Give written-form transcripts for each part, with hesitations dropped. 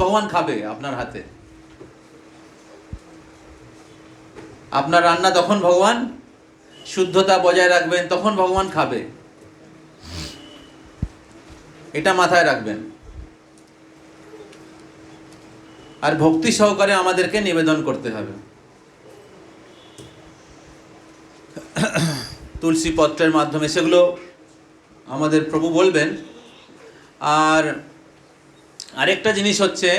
ভগবান খাবে আপনার হাতে। আপনার রান্না তখন ভগবান, শুদ্ধতা বজায় রাখবেন, তখন ভগবান খাবে। এটা মাথায় রাখবেন। আর ভক্তি সহকারে আমাদেরকে নিবেদন করতে হবে। তুলসী পত্রের মাধ্যমে সেগুলো আমাদের প্রভু বলবেন। আর আরেকটা জিনিস হচ্ছে,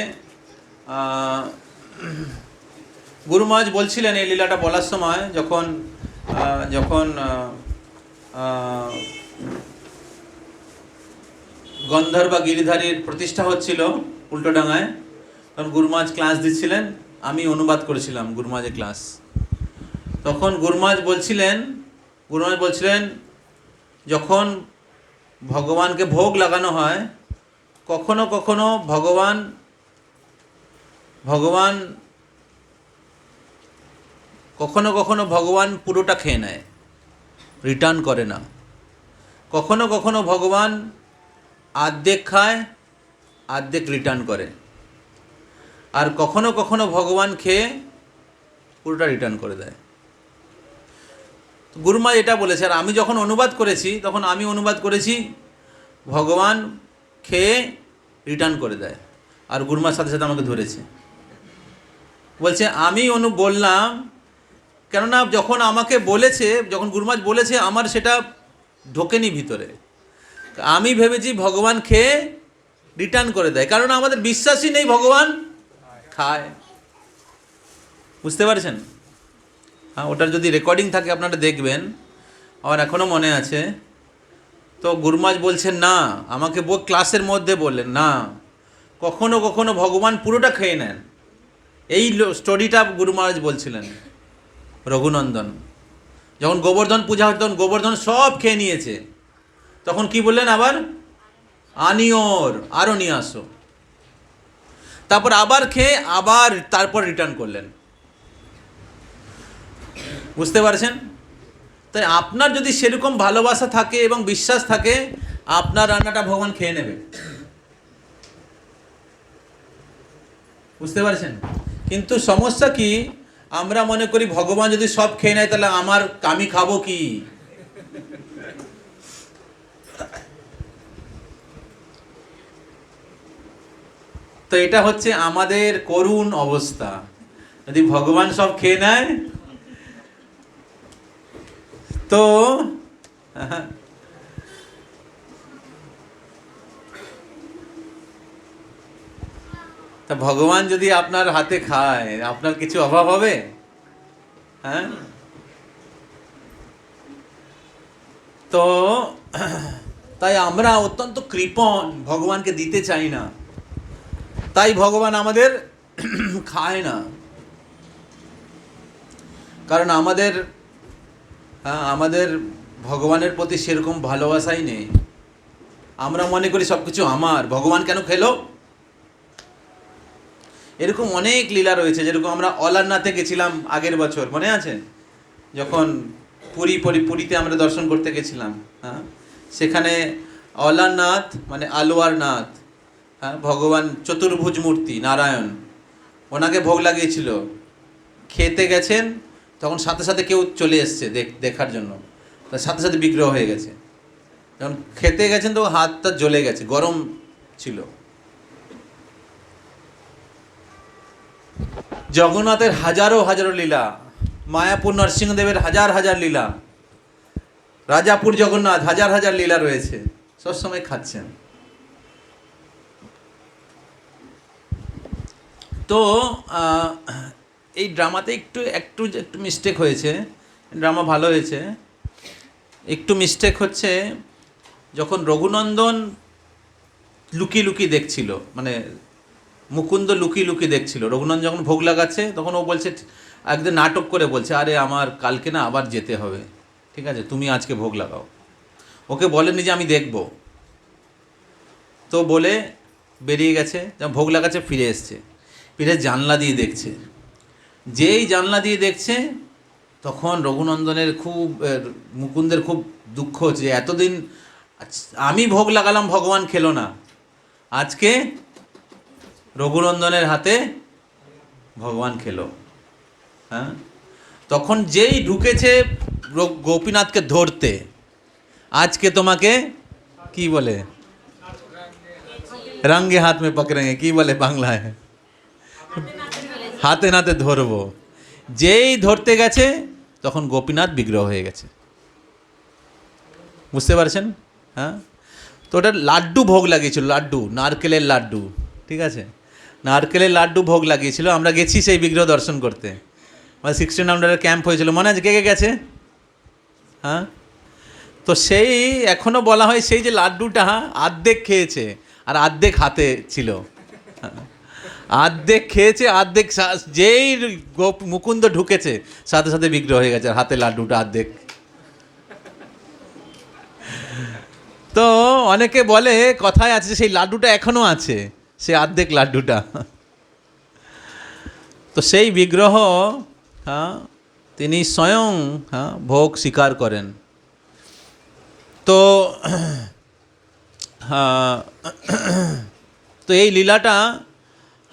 গুরু মহারাজ বলছিলেন এই লীলাটা বলার সময়, যখন যখন গন্ধর্ব বা গিরিধারীর প্রতিষ্ঠা হচ্ছিল উল্টোডাঙায়, তখন গুরু মহারাজ ক্লাস দিচ্ছিলেন, আমি অনুবাদ করেছিলাম গুরু মহারাজের ক্লাস। তখন গুরু মহারাজ বলছিলেন যখন ভগবানকে ভোগ লাগানো হয়, কখনো কখনো ভগবান কখনো কখনো ভগবান পুরোটা খেয়ে নেয়, রিটার্ন করে না। কখনো কখনো ভগবান আর্ধেক খায়, আর্ধেক রিটার্ন করে। আর কখনো কখনো ভগবান খেয়ে পুরোটা রিটার্ন করে দেয়। গুরুমা এটা বলেছে। আর আমি যখন অনুবাদ করেছি, তখন আমি অনুবাদ করেছি ভগবান খেয়ে রিটার্ন করে দেয়। আর গুরুমার সাথে সাথে আমাকে ধরেছে, বলছে আমি বললাম, কেননা যখন আমাকে বলেছে, যখন গুরুমাজ বলেছে, আমার সেটা ঢোকেনি ভিতরে। আমি ভেবেছি ভগবান খেয়ে রিটার্ন করে দেয়, কারণ আমাদের বিশ্বাসই নেই ভগবান খায়। বুঝতে পারছেন? হ্যাঁ, ওটার যদি রেকর্ডিং থাকে আপনারা দেখবেন, আমার এখনও মনে আছে। তো গুরুমাজ বলছেন না, আমাকে ক্লাসের মধ্যে বললেন না, কখনো কখনো ভগবান পুরোটা খেয়ে নেন। এই স্টোরিটা গুরু মহারাজ বলছিলেন। রঘুনন্দন যখন গোবর্ধন পূজা হতো, তখন গোবর্ধন সব খেয়ে নিয়েছে, তখন কি বললেন, আবার আনিওর, আরও নিয়ে আসো। তারপর আবার খেয়ে আবার তারপর রিটার্ন করলেন। বুঝতে পারছেন? তাই আপনার যদি সেরকম ভালোবাসা থাকে এবং বিশ্বাস থাকে, আপনার রান্নাটা ভগবান খেয়ে নেবে। বুঝতে পারছেন? কিন্তু সমস্যা কি, আমরা মনে করি ভগবান যদি সব খেয়ে নেয়, তাহলে আমি খাবো কি? তো এটা হচ্ছে আমাদের করুণ অবস্থা। যদি ভগবান সব খেয়ে নেয়, তো তা ভগবান যদি আপনার হাতে খায়, আপনার কিছু অভাব হবে? হ্যাঁ। তো তাই আমরা অত্যন্ত কৃপণ, ভগবানকে দিতে চাই না, তাই ভগবান আমাদের খায় না। কারণ আমাদের ভগবানের প্রতি সেরকম ভালোবাসাই নেই। আমরা মনে করি সব কিছু আমার, ভগবান কেন খেলো? এরকম অনেক লীলা রয়েছে। যেরকম আমরা অলারনাথে গেছিলাম আগের বছর, মনে আছে? যখন পুরীতে আমরা দর্শন করতে গেছিলাম, হ্যাঁ, সেখানে অলারনাথ মানে আলোয়ার নাথ, হ্যাঁ, ভগবান চতুর্ভুজ মূর্তি নারায়ণ, ওনাকে ভোগ লাগিয়েছিল। খেতে গেছেন, তখন সাথে সাথে কেউ চলে এসছে দেখার জন্য, তার সাথে সাথে বিগ্রহ হয়ে গেছে। যখন খেতে গেছেন, তো হাতটা জ্বলে গেছে, গরম ছিল। জগন্নাথের হাজারো হাজারো লীলা, মায়াপুর নরসিংহদেবের হাজার হাজার লীলা, রাজাপুর জগন্নাথ হাজার হাজার লীলা রয়েছে, সবসময় খাচ্ছেন। তো এই ড্রামাতে একটু মিস্টেক হয়েছে। ড্রামা ভালো হয়েছে, একটু মিস্টেক হচ্ছে যখন রঘুনন্দন লুকিয়ে লুকিয়ে দেখছিল, মানে মুকুন্দ লুকিয়ে লুকিয়ে দেখছিল, রঘুনন্দন যখন ভোগ লাগাচ্ছে, তখন ও বলছে, একদিন নাটক করে বলছে, আরে আমার কালকে না আবার যেতে হবে, ঠিক আছে, তুমি আজকে ভোগ লাগাও। ওকে বলেনি যে আমি দেখব। তো বলে বেরিয়ে গেছে, যখন ভোগ লাগাচ্ছে ফিরে জানলা দিয়ে দেখছে। যেই জানলা দিয়ে দেখছে, তখন রঘুনন্দনের মুকুন্দের খুব দুঃখ হচ্ছে, এতদিন আমি ভোগ লাগালাম, ভগবান খেলো না, আজকে রঘুনন্দনের হাতে ভগবান খেলো। হ্যাঁ, তখন যেই ঢুকেছে গোপীনাথকে ধরতে, আজকে তোমাকে কি বলে, রঙ্গে হাত মে পকড়েঙ্গে, কি বলে বাংলায়, হাতে নাতে ধরবো। যেই ধরতে গেছে তখন গোপীনাথ বিগ্রহ হয়ে গেছে। বুঝতে পারছেন? হ্যাঁ, তো ওটা লাড্ডু ভোগ লাগিয়েছিল, লাড্ডু, নারকেলের লাড্ডু, ঠিক আছে, নারকেলের লাড্ডু ভোগ লাগিয়েছিল। আমরা গেছি সেই বিগ্রহ দর্শন করতে, মানে 1600 ক্যাম্প হয়েছিল, মনে আছে? কে কে গেছে? হ্যাঁ, তো সেই এখনও বলা হয় সেই যে লাড্ডুটা আর্ধেক খেয়েছে আর আর্ধেক হাতে ছিল, আর্ধেক খেয়েছে অর্ধেক, যেই মুকুন্দ ঢুকেছে সাথে সাথে বিগ্রহ হয়ে গেছে, আর হাতে লাড্ডুটা অর্ধেক। তো অনেকে বলে, কথায় আছে সেই লাড্ডুটা এখনো আছে, সেই অর্ধেক লাড্ডুটা। তো সেই বিগ্রহ, হ্যাঁ, তিনি স্বয়ং, হ্যাঁ, ভোগ স্বীকার করেন। তো হ্যাঁ, তো এই লীলাটা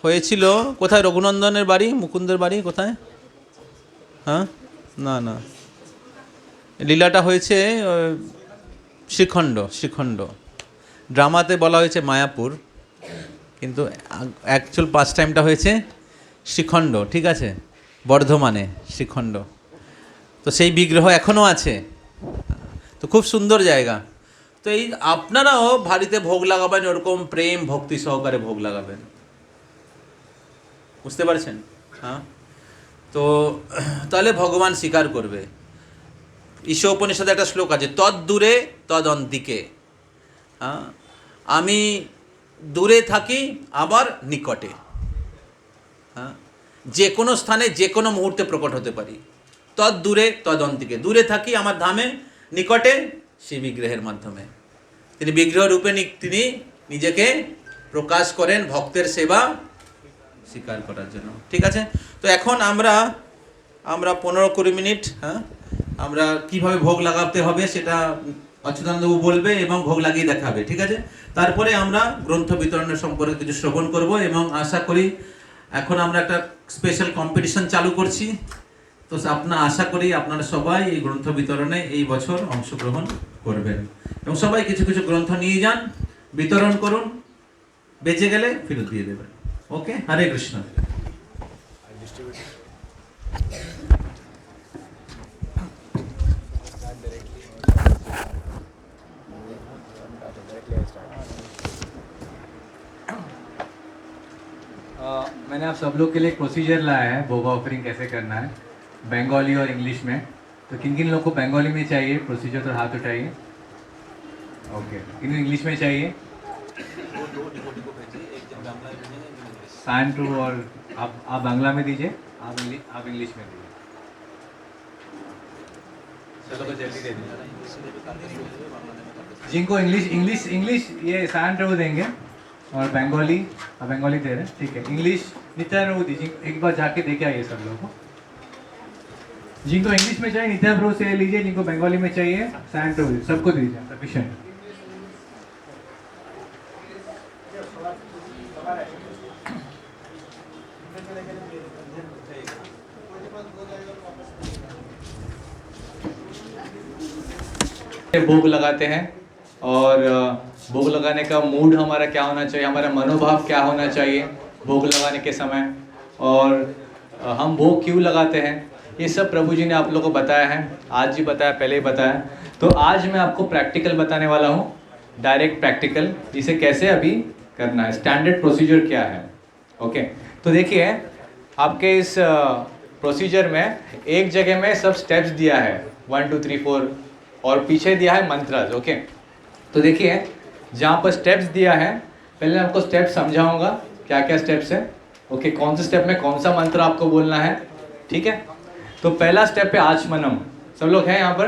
হয়েছিল কোথায়? রঘুনন্দনের বাড়ি, মুকুন্দের বাড়ি কোথায়? হ্যাঁ, না না, লীলাটা হয়েছে শ্রীখণ্ড, শ্রীখণ্ড। ড্রামাতে বলা হয়েছে মায়াপুর, কিন্তু অ্যাকচুয়াল পাস টাইমটা হয়েছে শ্রীখণ্ড, ঠিক আছে, বর্ধমানে শ্রীখণ্ড। তো সেই বিগ্রহ এখনও আছে, তো খুব সুন্দর জায়গা। তো এই আপনারাও বাড়িতে ভোগ লাগাবেন, ওরকম প্রেম ভক্তি সহকারে ভোগ লাগাবেন। বুঝতে পারছেন? হ্যাঁ, তো তাহলে ভগবান স্বীকার করবে। ঈশ্বর উপনিষদে একটা শ্লোক আছে, তদ দূরে তদ অন্তিকে। হ্যাঁ, আমি দূরে থাকি আবার নিকটে। হ্যাঁ, যে কোনো স্থানে যে কোনো মুহূর্তে প্রকট হতে পারি। তদ দূরে তদ অন্তিকে, দূরে থাকি আমার ধামে, নিকটে সেই বিগ্রহের মাধ্যমে। তিনি বিগ্রহ রূপে তিনি নিজেকে প্রকাশ করেন ভক্তের সেবা স্বীকার করার জন্য। ঠিক আছে, তো এখন আমরা 15-20 মিনিট, হ্যাঁ, আমরা কিভাবে ভোগ লাগাতে হবে সেটা অচ্যুতানন্দবাবু বলবে এবং ভোগ লাগিয়ে দেখাবে। ঠিক আছে, তারপরে আমরা গ্রন্থ বিতরণের সম্পর্কে কিছু শ্রবণ করব এবং আশা করি এখন আমরা একটা স্পেশাল কম্পিটিশন চালু করছি। তো আশা করি আপনারা সবাই এই গ্রন্থ বিতরণে এই বছর অংশগ্রহণ করবেন এবং সবাই কিছু কিছু গ্রন্থ নিয়ে যান, বিতরণ করুন, বেঁচে গেলে ফেরত দিয়ে দেবেন। ওকে, হরে কৃষ্ণ। मैंने आप सब लोग के लिए एक प्रोसीजर लाया है, भोग ऑफरिंग कैसे करना है, बंगाली और इंग्लिश में। तो किन किन लोग को बंगाली में चाहिए प्रोसीजर, तो हाथ उठाइए। ओके, किन इंग्लिश में चाहिए? साइन टू, और आप बांग्ला में दीजिए, आप इंग्लिश में दीजिए। चलो तो जल्दी दे दीजिए। जिनको इंग्लिश ये साइन टू देंगे, और बंगाली दे रहे हैं, ठीक है। इंग्लिश नित्यानंद प्रभु दीजिए, एक बार जाके देखे आइए सब लोगों को। जिनको इंग्लिश में चाहिए नित्यानंद प्रभु से लीजिए, जिनको बंगाली में चाहिए सैन प्रभु, सबको दीजिए सफिशिएंट। भोग लगाते हैं, और भोग लगाने का मूड हमारा क्या होना चाहिए, हमारा मनोभाव क्या होना चाहिए भोग लगाने के समय, और हम भोग क्यों लगाते हैं, ये सब प्रभु जी ने आप लोगों को बताया है। आज ही बताया, पहले ही बताया। तो आज मैं आपको प्रैक्टिकल बताने वाला हूँ, डायरेक्ट प्रैक्टिकल, इसे कैसे अभी करना है, स्टैंडर्ड प्रोसीजर क्या है। ओके, तो देखिए आपके इस प्रोसीजर में एक जगह में सब स्टेप्स दिया है, 1 2 3 4, और पीछे दिया है मंत्रज। ओके, तो देखिए जहाँ पर स्टेप्स दिया है, पहले आपको स्टेप समझाऊंगा क्या क्या स्टेप्स है। ओके, कौन से स्टेप में कौन सा मंत्र आपको बोलना है, ठीक है। तो पहला स्टेप है आचमनम। सब लोग हैं यहाँ पर?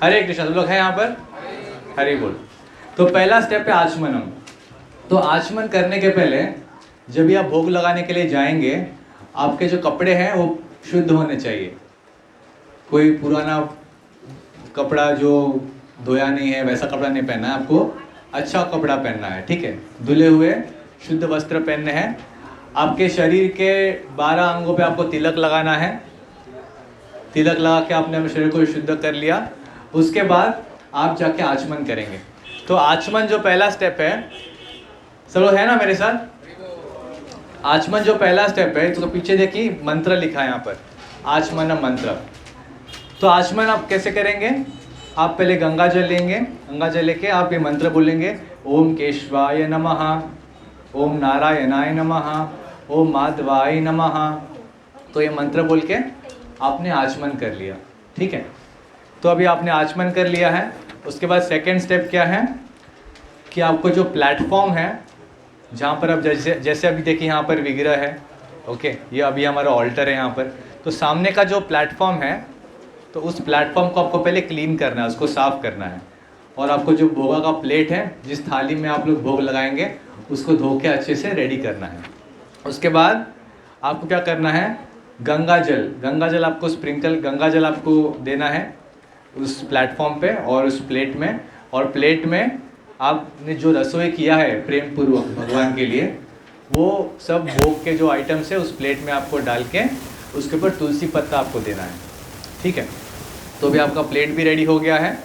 हरे कृष्ण, सब लोग हैं यहाँ पर? हरे बोल। तो पहला स्टेप है आचमनम। तो आचमन करने के पहले जब भी आप भोग लगाने के लिए जाएंगे, आपके जो कपड़े हैं वो शुद्ध होने चाहिए। कोई पुराना कपड़ा जो धोया नहीं है वैसा कपड़ा नहीं पहनना है, आपको अच्छा कपड़ा पहनना है, ठीक है। धुले हुए शुद्ध वस्त्र पहनने हैं। आपके शरीर के 12 अंगों पे आपको तिलक लगाना है। तिलक लगा के आपने अपने शरीर को शुद्ध कर लिया। उसके बाद आप जाके आचमन करेंगे। तो आचमन जो पहला स्टेप है, सब लोग है ना मेरे साथ? आचमन जो पहला स्टेप है, तो पीछे देखिए मंत्र लिखा है यहाँ पर, आचमन मंत्र। तो आचमन आप कैसे करेंगे? आप पहले गंगा जल लेंगे, गंगा जल लेके आप ये मंत्र बोलेंगे, ओम केशवाय नमः, ओम नारायणाय नमः, ओम माधवाय नमः। तो ये मंत्र बोल के आपने आचमन कर लिया, ठीक है। तो अभी आपने आचमन कर लिया है। उसके बाद सेकंड स्टेप क्या है कि आपको जो प्लेटफॉर्म है, जहाँ पर अब जैसे अभी देखिए यहाँ पर विग्रह है, ओके, ये अभी हमारा ऑल्टर है यहाँ पर। तो सामने का जो प्लेटफॉर्म है, तो उस प्लेटफॉर्म को आपको पहले क्लीन करना है, उसको साफ़ करना है। और आपको जो भोगा का प्लेट है, जिस थाली में आप लोग भोग लगाएंगे, उसको धो के अच्छे से रेडी करना है। उसके बाद आपको क्या करना है, गंगा जल आपको स्प्रिंकल, गंगा जल आपको देना है उस प्लेटफॉर्म पे और उस प्लेट में। और प्लेट में आपने जो रसोई किया है प्रेम पूर्वक भगवान के लिए, वो सब भोग के जो आइटम्स है उस प्लेट में आपको डाल के उसके ऊपर तुलसी पत्ता आपको देना है, ठीक है। तो भी आपका प्लेट भी रेडी हो गया है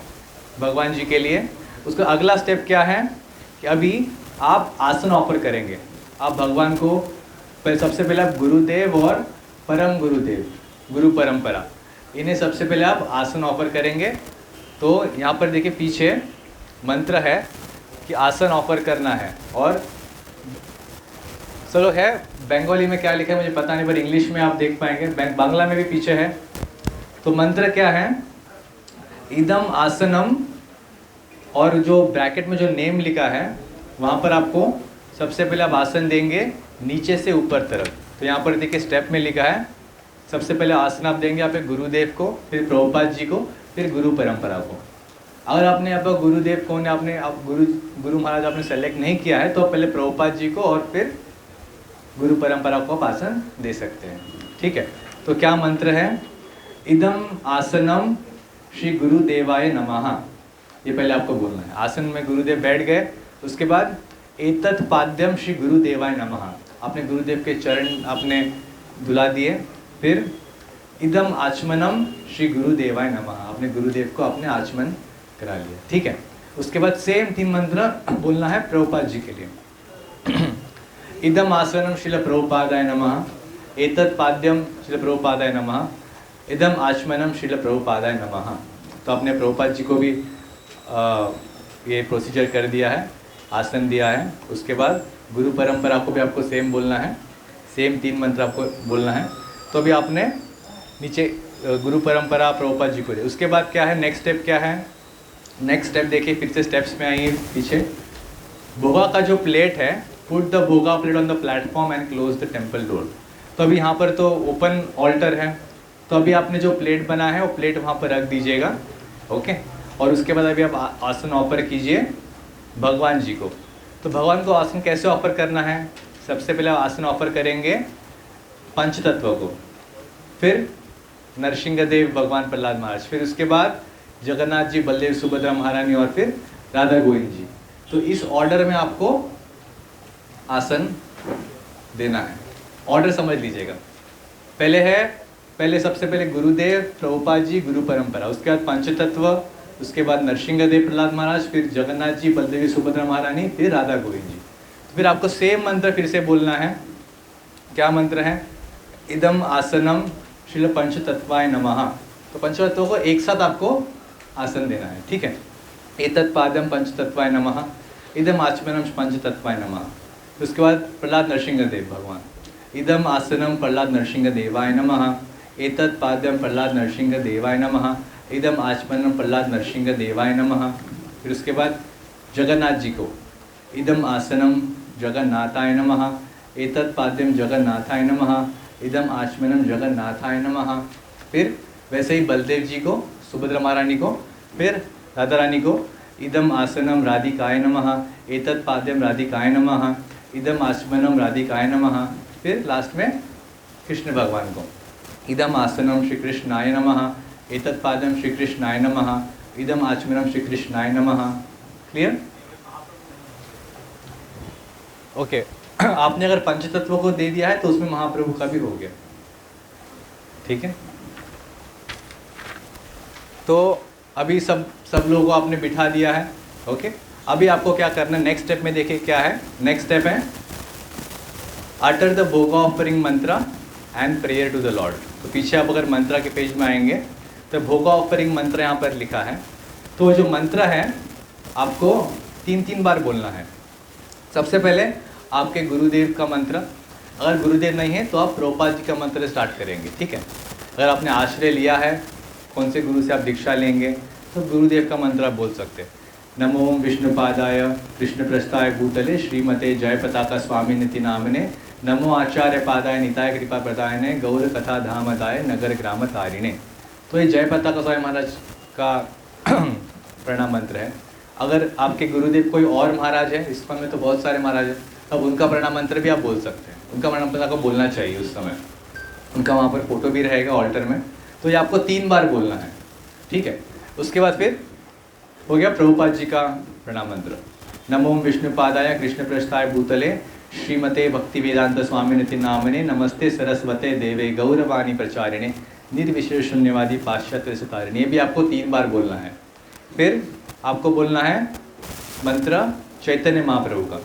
भगवान जी के लिए। उसका अगला स्टेप क्या है कि अभी आप आसन ऑफर करेंगे। आप भगवान को सबसे पहले आप गुरुदेव और परम गुरुदेव, गुरु परंपरा, इन्हें सबसे पहले आप आसन ऑफर करेंगे। तो यहाँ पर देखिए पीछे मंत्र है कि आसन ऑफर करना है। और चलो है बंगाली में क्या लिखा है मुझे पता नहीं, पर इंग्लिश में आप देख पाएंगे, बांग्ला में भी पीछे है। तो मंत्र क्या है, इदम आसनम, और जो ब्रैकेट में जो नेम लिखा है वहाँ पर आपको सबसे पहले आप आसन देंगे नीचे से ऊपर तरफ। तो यहाँ पर देखिए स्टेप में लिखा है, सबसे पहले आसन आप देंगे यहाँ पे गुरुदेव को, फिर प्रभुपाद जी को, फिर गुरु परंपरा को। अगर आपने यहाँ पर गुरुदेव कौन है, आपने आप गुरु महाराज आपने सेलेक्ट नहीं किया है, तो पहले प्रभुपाद जी को और फिर गुरु परंपरा को आप आसन दे सकते हैं, ठीक है। तो क्या मंत्र है, इदम आसनम श्री गुरुदेवाय नमः, ये पहले आपको बोलना है। आसन में गुरुदेव बैठ गए, उसके बाद एतत् पाद्यम श्री गुरुदेवाय नमः, आपने गुरुदेव के चरण आपने धुला दिए। फिर इदम आचमनम श्री गुरुदेवाय नमः, आपने गुरुदेव को आपने आचमन करा लिया, ठीक है। उसके बाद सेम 3 मंत्र बोलना है प्रभुपाद जी के लिए। इदम आसनम श्रील प्रभुपादाय नमः, एतत् पाद्यम श्रील प्रभुपादाय नमः, इदम आचमनम श्रील प्रभुपादाय नमः। तो आपने प्रभुपाद जी को भी ये प्रोसीजर कर दिया है, आसन दिया है। उसके बाद गुरु परंपरा को भी आपको सेम बोलना है, सेम 3 मंत्र आपको बोलना है। तो अभी आपने नीचे गुरु परंपरा प्रभुपाद जी को दे। उसके बाद क्या है, नेक्स्ट स्टेप क्या है, नेक्स्ट स्टेप देखिए फिर से स्टेप्स में आइए पीछे। भोगा का जो प्लेट है, पुट द भोगा plate on the platform and close the temple door. तो अभी यहाँ पर तो ओपन ऑल्टर है, तो अभी आपने जो प्लेट बना है वो प्लेट वहाँ पर रख दीजिएगा, ओके। और उसके बाद अभी आप आसन ऑफर कीजिए भगवान जी को। तो भगवान को आसन कैसे ऑफर करना है, सबसे पहले आसन ऑफर करेंगे पंचतत्व को, फिर नरसिंहदेव भगवान प्रहलाद महाराज, फिर उसके बाद जगन्नाथ जी, बलदेव सुभद्रा महारानी और फिर राधा गोविंद जी। तो इस ऑर्डर में आपको आसन देना है, ऑर्डर समझ लीजिएगा। पहले सबसे पहले गुरुदेव प्रभुपाद जी गुरु परंपरा, उसके बाद पंचतत्व, उसके बाद नरसिंहदेव प्रहलाद महाराज, फिर जगन्नाथ जी, बलदेवी सुभद्रा महारानी, फिर राधा गोविंद जी। तो फिर आपको सेम मंत्र फिर से बोलना है। क्या मंत्र है, इदम आसनम श्रील पंचतत्वाय नमः। तो पंचतत्वों को एक साथ आपको आसन देना है, ठीक है। एतत् पादम पंचतत्वाय नमः, इदम आचमनम पंचतत्वाय नमः। उसके बाद प्रहलाद नरसिंहदेव भगवान, इदम आसनम प्रहलाद नरसिंहदेवाय नमः, एतत् पाद्यम प्रहलाद नरसिंहदेवाय नमः, इदम आचमनम प्रहलाद नरसिंहदेवाय नमः। फिर उसके बाद जगन्नाथ जी को, इदम आसनम जगन्नाथाय नमः, एतत् पाद्यम जगन्नाथाय नमः, इदम आचमनम जगन्नाथाय नमः। फिर वैसे ही बलदेव जी को, सुभद्रा महारानी को, फिर राधा रानी को, इदम आसनम राधिकाय नमः, एतत् पाद्यम राधिकाय नमः, इदम आचमनम राधिकाय नमः। फिर लास्ट में कृष्ण भगवान को, इदम आसनम श्री कृष्णाय नमः, एतत् पादम श्री कृष्णाय नमः, इदम आचमनम श्री कृष्णाय नमः। क्लियर? ओके। आपने अगर पंचतत्व को दे दिया है तो उसमें महाप्रभु का भी हो गया, ठीक है। तो अभी सब लोगों को आपने बिठा दिया है, ओके। अभी आपको क्या करना है, नेक्स्ट स्टेप में देखिए क्या है। नेक्स्ट स्टेप है utter the bhog offering mantra and prayer to the lord. तो पीछे आप अगर मंत्रा के पेज में आएंगे तो भोग ऑफरिंग मंत्र यहाँ पर लिखा है। तो जो मंत्र है आपको 3 बार बोलना है। सबसे पहले आपके गुरुदेव का मंत्र, अगर गुरुदेव नहीं है तो आप प्रभुपाद जी का मंत्र स्टार्ट करेंगे, ठीक है। अगर आपने आश्रय लिया है, कौन से गुरु से आप दीक्षा लेंगे, तो गुरुदेव का मंत्र आप बोल सकते हैं। नमो विष्णुपादाय कृष्ण प्रस्थाय भूतले श्रीमते जय पताका स्वामी निति नामने नमो आचार्य पादाय निताय कृपा प्रदायने गौर कथा धामदाय नगर ग्राम तारिणे। तो ये जय पताका स्वामी महाराज का प्रणाम मंत्र है। अगर आपके गुरुदेव कोई और महाराज है, इस समय तो बहुत सारे महाराज हैं, अब उनका प्रणाम मंत्र भी आप बोल सकते हैं। उनका प्रणाम मंत्र आपको बोलना चाहिए उस समय, उनका वहाँ पर फोटो भी रहेगा ऑल्टर में। तो ये आपको 3 बार बोलना है, ठीक है। उसके बाद फिर हो गया प्रभुपाद जी का प्रणाम मंत्र, नमो विष्णुपादाय कृष्ण प्रस्थाय भूतले श्रीमते भक्ति वेदांत स्वामी निति नामने नमस्ते सरस्वते देवे गौरवाणी प्रचारिणे निर्विशेष शून्यवादी पाश्चात्य सुतारिणी। ये भी आपको 3 बार बोलना है। फिर आपको बोलना है मंत्र चैतन्य महाप्रभु का।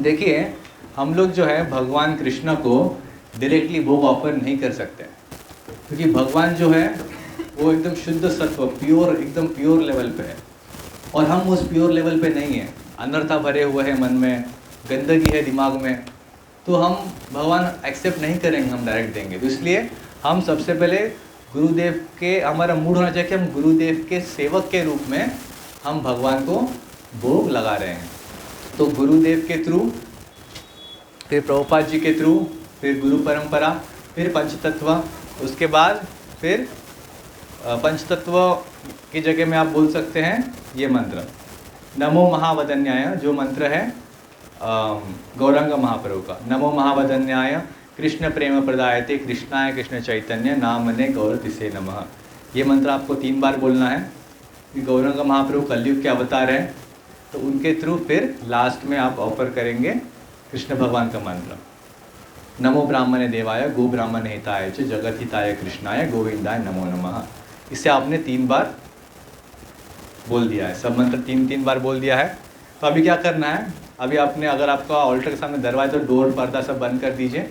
देखिए हम लोग जो है भगवान कृष्ण को डायरेक्टली भोग ऑफर नहीं कर सकते, क्योंकि भगवान जो है वो एकदम शुद्ध सत्व, प्योर, एकदम प्योर लेवल पे है, और हम उस प्योर लेवल पे नहीं हैं। अनर्था भरे हुए हैं मन में, गंदगी है दिमाग में, तो हम भगवान एक्सेप्ट नहीं करेंगे, हम डायरेक्ट देंगे। तो इसलिए हम सबसे पहले गुरुदेव के, हमारा मूड होना चाहिए कि हम गुरुदेव के सेवक के रूप में हम भगवान को भोग लगा रहे हैं। तो गुरुदेव के थ्रू, फिर प्रभुपाद जी के थ्रू, फिर गुरु परंपरा, फिर पंचतत्व, उसके बाद फिर पंचतत्व की जगह में आप बोल सकते हैं ये मंत्र नमो महावदन्याय, जो मंत्र है गौरांग महाप्रभु का। नमो महावदन्याय कृष्ण प्रेम प्रदायते कृष्णाय कृष्ण चैतन्य नामने गौर तिसे नमः। ये मंत्र आपको 3 बार बोलना है। गौरांग महाप्रभु कलयुग के अवतार हैं, तो उनके थ्रू फिर लास्ट में आप ऑफर करेंगे कृष्ण भगवान का मंत्र, नमो ब्राह्मणे देवाय गो ब्राह्मण हिताय च जगत हिताय कृष्णाय गोविंदाय नमो नमः। इसे आपने 3 बार बोल दिया है, सब मंत्र 3 बार बोल दिया है। तो अभी क्या करना है, अभी आपने, अगर आपका ऑल्टर के सामने दरवाजा, तो डोर पर्दा सब बंद कर दीजिए,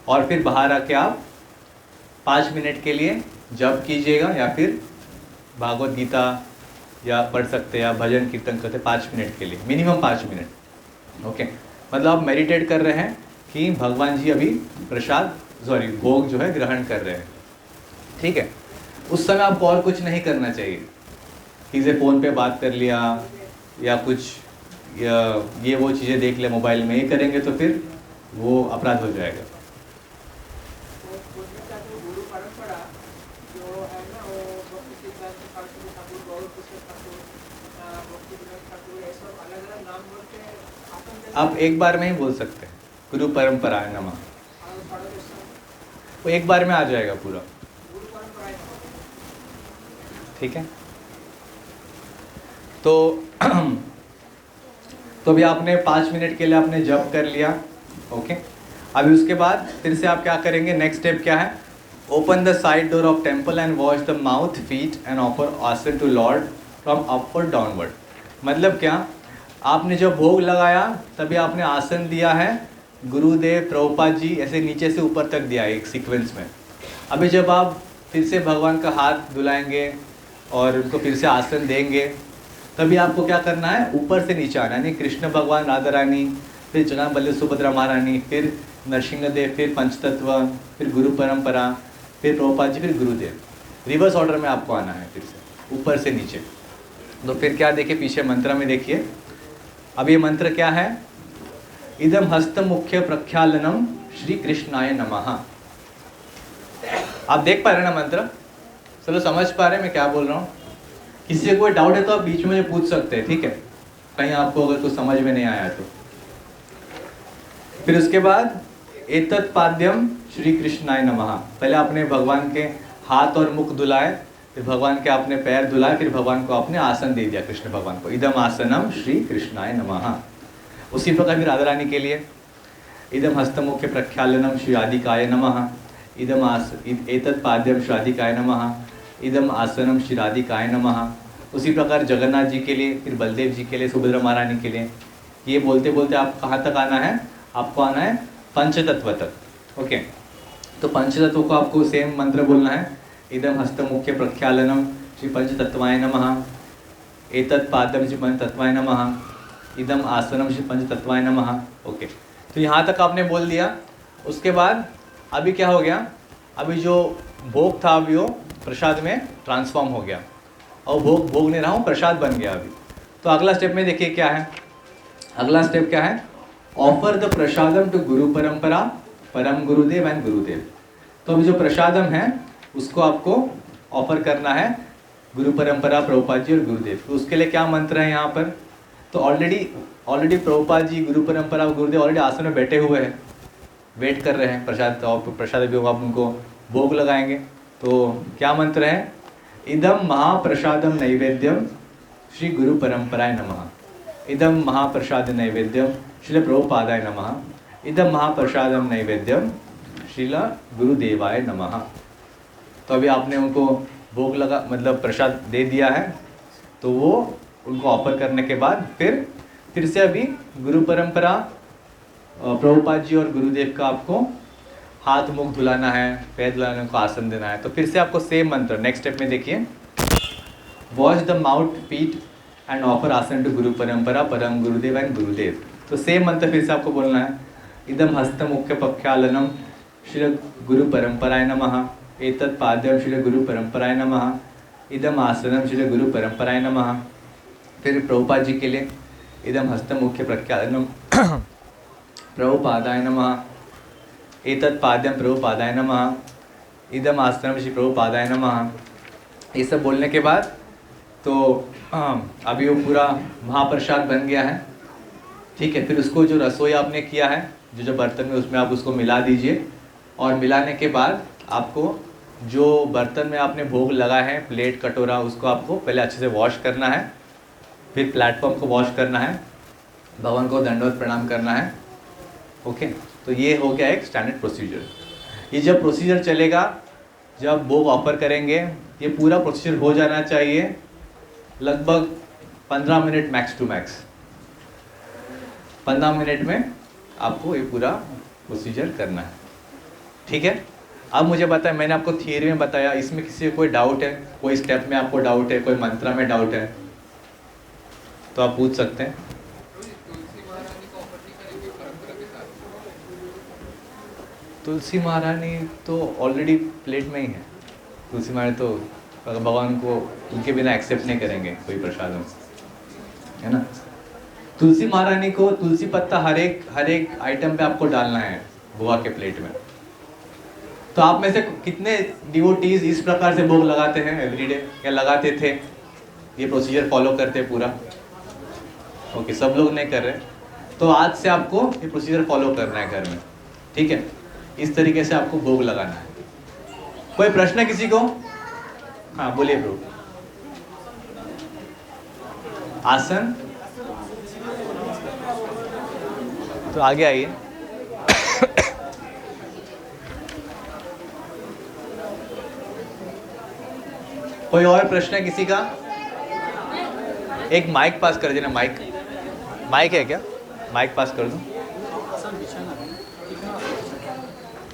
और फिर बाहर आके आप 5 मिनट के लिए जप कीजिएगा, या फिर भागवत गीता या पढ़ सकते हैं, या भजन कीर्तन करते 5 मिनट के लिए, मिनिमम 5 मिनट, ओके। मतलब आप मेडिटेट कर रहे हैं कि भगवान जी अभी भोग जो है ग्रहण कर रहे हैं, ठीक है। उस समय आपको और कुछ नहीं करना चाहिए, किसी फ़ोन पे बात कर लिया या कुछ, या ये वो चीज़ें देख ले मोबाइल में, ये करेंगे तो फिर वो अपराध हो जाएगा। आप एक बार में ही बोल सकते हैं, गुरु परंपरा नमः, वो एक बार में आ जाएगा पूरा, ठीक है। तो अभी आपने 5 मिनट के लिए आपने जप कर लिया, ओके। अभी उसके बाद फिर से आप क्या करेंगे, नेक्स्ट स्टेप क्या है, open the side door of temple and wash the mouth, feet and offer asan to lord from upward downward. मतलब क्या, आपने जब भोग लगाया तभी आपने आसन दिया है, गुरुदेव प्रभुपाद जी ऐसे नीचे से ऊपर तक दिया है एक सीक्वेंस में। अभी जब आप फिर से भगवान का हाथ धुलाएंगे और उनको फिर से आसन देंगे, तभी आपको क्या करना है, ऊपर से नीचे आना, यानी कृष्ण भगवान, राधा रानी, फिर जगन्नाथ बल्लभ सुभद्रा महारानी, फिर नरसिंहदेव, फिर पंचतत्व, फिर गुरु परंपरा, फिर प्रभुपाद जी, फिर गुरुदेव, रिवर्स ऑर्डर में आपको आना है फिर से ऊपर से नीचे। तो फिर क्या देखिए, पीछे मंत्र में देखिए, अब ये मंत्र क्या है, इदम हस्त मुख्य प्रख्यालनम श्री कृष्णाय नमः। आप देख पा रहे हैं ना मंत्र, चलो समझ पा रहे हैं मैं क्या बोल रहा हूँ। किसी से कोई डाउट है तो आप बीच में मुझे पूछ सकते हैं, ठीक है, कहीं आपको अगर कुछ समझ में नहीं आया तो। फिर उसके बाद एतत् पाद्यम श्री कृष्णाय नमः, पहले आपने भगवान के हाथ और मुख धुलाए, फिर भगवान के आपने पैर धुलाए, फिर भगवान को आपने आसन दे दिया कृष्ण भगवान को, इदम आसनम श्री कृष्णाय नमः। उसी प्रकार भी राधा रानी के लिए इदम हस्तमुख्य प्रक्षालनम श्रीराधिकाय नमः, एतत् पाद्यम श्रीराधिकाय नमः, इदम आसनम श्रीराधिकाय नमः। उसी प्रकार जगन्नाथ जी के लिए, फिर बलदेव जी के लिए, सुभद्रा महारानी के लिए। ये बोलते बोलते आप कहाँ तक आना है? आपको आना है पंचतत्व तक। ओके, तो पंचतत्व को आपको सेम मंत्र बोलना है, इदम हस्तमुख्य प्रक्षालनम श्री पंचतत्वाय नमः, एतत् पादम श्री पंचतत्वाय नमः, इदम आसनम श्री पंचतत्वाय नमः। ओके, तो यहाँ तक आपने बोल दिया। उसके बाद अभी क्या हो गया? अभी जो भोग था अभी वो प्रसाद में ट्रांसफॉर्म हो गया, और भोग नहीं रहा हूँ, प्रसाद बन गया अभी। तो अगला स्टेप में देखिए क्या है। अगला स्टेप क्या है? ऑफर द प्रसादम टू गुरु परंपरा, परम गुरुदेव एंड गुरुदेव। तो अभी जो प्रसादम है उसको आपको ऑफर करना है गुरु परंपरा, प्रभुपाद जी और गुरुदेव। तो उसके लिए क्या मंत्र है यहाँ पर? तो ऑलरेडी प्रभुपाद जी, गुरु परंपरा और गुरुदेव ऑलरेडी आसन में बैठे हुए हैं, वेट कर रहे हैं प्रसाद, और प्रसाद भी होगा, आप उनको भोग लगाएंगे। तो क्या मंत्र है? इदम महाप्रसादम नैवेद्यम श्री गुरु परंपराय नमः, इदम महाप्रसाद नैवेद्यम श्रील प्रभुपादाय नमः, इदम महाप्रसादम नैवेद्यम श्रील गुरुदेवाय नमः। तो अभी आपने उनको भोग लगा, मतलब प्रसाद दे दिया है, तो वो उनको ऑफर करने के बाद फिर से अभी गुरु परंपरा, प्रभुपाद जी और गुरुदेव का आपको हाथ मुख धुलाना है, पैर धुलाने को आसन देना है। तो फिर से आपको सेम मंत्र नेक्स्ट स्टेप में देखिए, wash the mouth feet and offer asan to गुरु परंपरा, परम गुरुदेव एंड गुरुदेव। तो सेम मंत्र फिर से आपको बोलना है, इदम हस्त मुख्य पक्षालनम श्री गुरु परंपराय नमः, एतत् पाद्यम श्री गुरु परंपराय नमः, इदम आसनम श्री गुरु परंपराय नमः। फिर प्रभुपाद जी के लिए, इदम हस्त मुख्य प्रक्षालनम प्रभुपादाय नमः, एतत् पाद्यम प्रभुपादाय नमः, इदम आसनम श्री प्रभुपादाय नमः। ये सब बोलने के बाद तो अभी वो पूरा महाप्रसाद बन गया है, ठीक है। फिर उसको जो रसोई आपने किया है, जो बर्तन में, उसमें आप उसको मिला दीजिए। और मिलाने के बाद आपको जो बर्तन में आपने भोग लगा है, प्लेट कटोरा, उसको आपको पहले अच्छे से वॉश करना है। फिर प्लेटफॉर्म को वॉश करना है, भगवान को दंडवत प्रणाम करना है। ओके, तो ये हो गया एक स्टैंडर्ड प्रोसीजर। ये जब प्रोसीजर चलेगा, जब भोग ऑफर करेंगे, ये पूरा प्रोसीजर हो जाना चाहिए लगभग 15 minute max to max. 15 minute में आपको ये पूरा प्रोसीजर करना है, ठीक है। अब मुझे बताएं, मैंने आपको थियरी में बताया, इसमें किसी को कोई डाउट है? कोई स्टेप में आपको डाउट है, कोई मंत्र में डाउट है, तो आप पूछ सकते हैं। तुलसी महारानी तो ऑलरेडी प्लेट में ही है। तुलसी महारानी तो भगवान को उनके बिना एक्सेप्ट नहीं करेंगे कोई प्रसाद, है ना। तुलसी महारानी को तुलसी पत्ता हर एक आइटम पे आपको डालना है बुआ के प्लेट में। तो आप में से कितने डिवोटीज इस प्रकार से भोग लगाते हैं एवरीडे, या लगाते थे? ये प्रोसीजर फॉलो करते पूरा? ओके, सब लोग नहीं कर रहे, तो आज से आपको ये प्रोसीजर फॉलो करना है घर में, ठीक है। इस तरीके से आपको भोग लगाना है। कोई प्रश्न है किसी को? हाँ बोलिए ब्रो। आसन तो आगे आइए। कोई और प्रश्न है किसी का? एक माइक पास कर देना। माइक है क्या? माइक पास कर दो।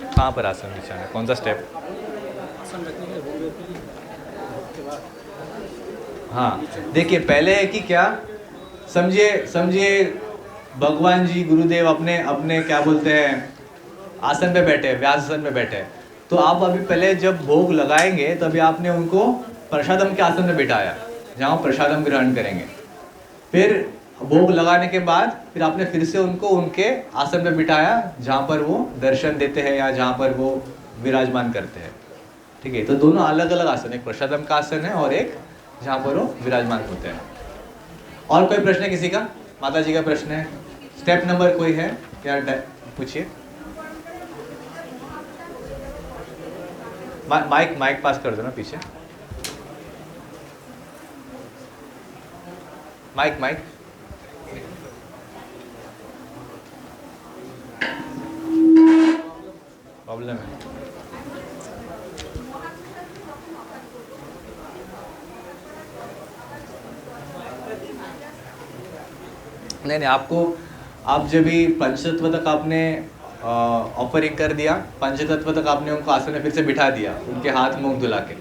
कहाँ पर आसन बिछाना है? कौन सा स्टेप? हाँ देखिए, पहले है कि क्या समझिए भगवान जी गुरुदेव अपने क्या बोलते हैं, आसन पे बैठे हैं, व्यास आसन पे बैठे हैं। तो आप अभी पहले जब भोग लगाएंगे तभी आपने उनको प्रसादम के आसन में बिठाया, जहाँ प्रसादम ग्रहण करेंगे। फिर भोग लगाने के बाद फिर आपने फिर से उनको उनके आसन पे बिठाया, जहाँ पर वो दर्शन देते हैं या जहाँ पर वो विराजमान करते हैं, ठीक है। तो दोनों अलग अलग आसन, एक प्रसादम का आसन है और एक जहाँ पर वो विराजमान होते हैं। और कोई प्रश्न है किसी का? माता जी का प्रश्न है? स्टेप नंबर कोई है क्या? पूछिए। माइक पास कर दो ना पीछे। माइक प्रॉब्लम है। नहीं नहीं, आपको आप जब भी पंचतत्व तक आपने ऑफरिंग कर दिया, पंचतत्व तक आपने उनको आसन में फिर से बिठा दिया, उनके हाथ मुंह धुला के,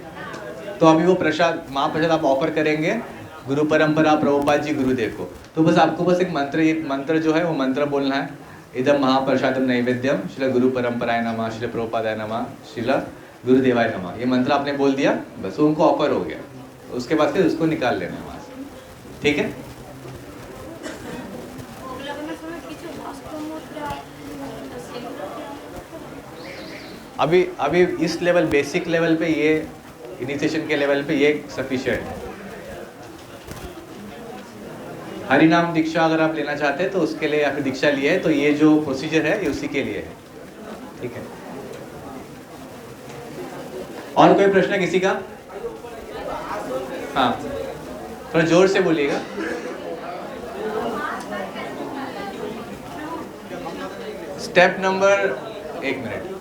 तो अभी वो प्रसाद महाप्रसाद आप ऑफर करेंगे गुरु परंपरा प्रभुपाद जी गुरुदेव को। तो बस आपको बस एक मंत्र जो है वो मंत्र बोलना है, इदम महाप्रसादम नैवेद्यम श्रील गुरु परंपराय नमः, श्रील प्रभुपादाय नमः, श्रील गुरुदेवाय नमः। ये मंत्र आपने बोल दिया, बस वो उनको ऑफर हो गया। उसके बाद फिर उसको निकाल लेना है वहाँ से, ठीक है। अभी इस लेवल, बेसिक लेवल पे, ये इनिशिएशन के लेवल पे ये सफिशिएंट है। हरि नाम दीक्षा अगर आप लेना चाहते हैं तो उसके लिए, या फिर दीक्षा लिए है तो ये जो प्रोसीजर है ये उसी के लिए है, ठीक है। और कोई प्रश्न किसी का? हाँ, थोड़ा जोर से बोलिएगा। स्टेप नंबर, एक मिनट।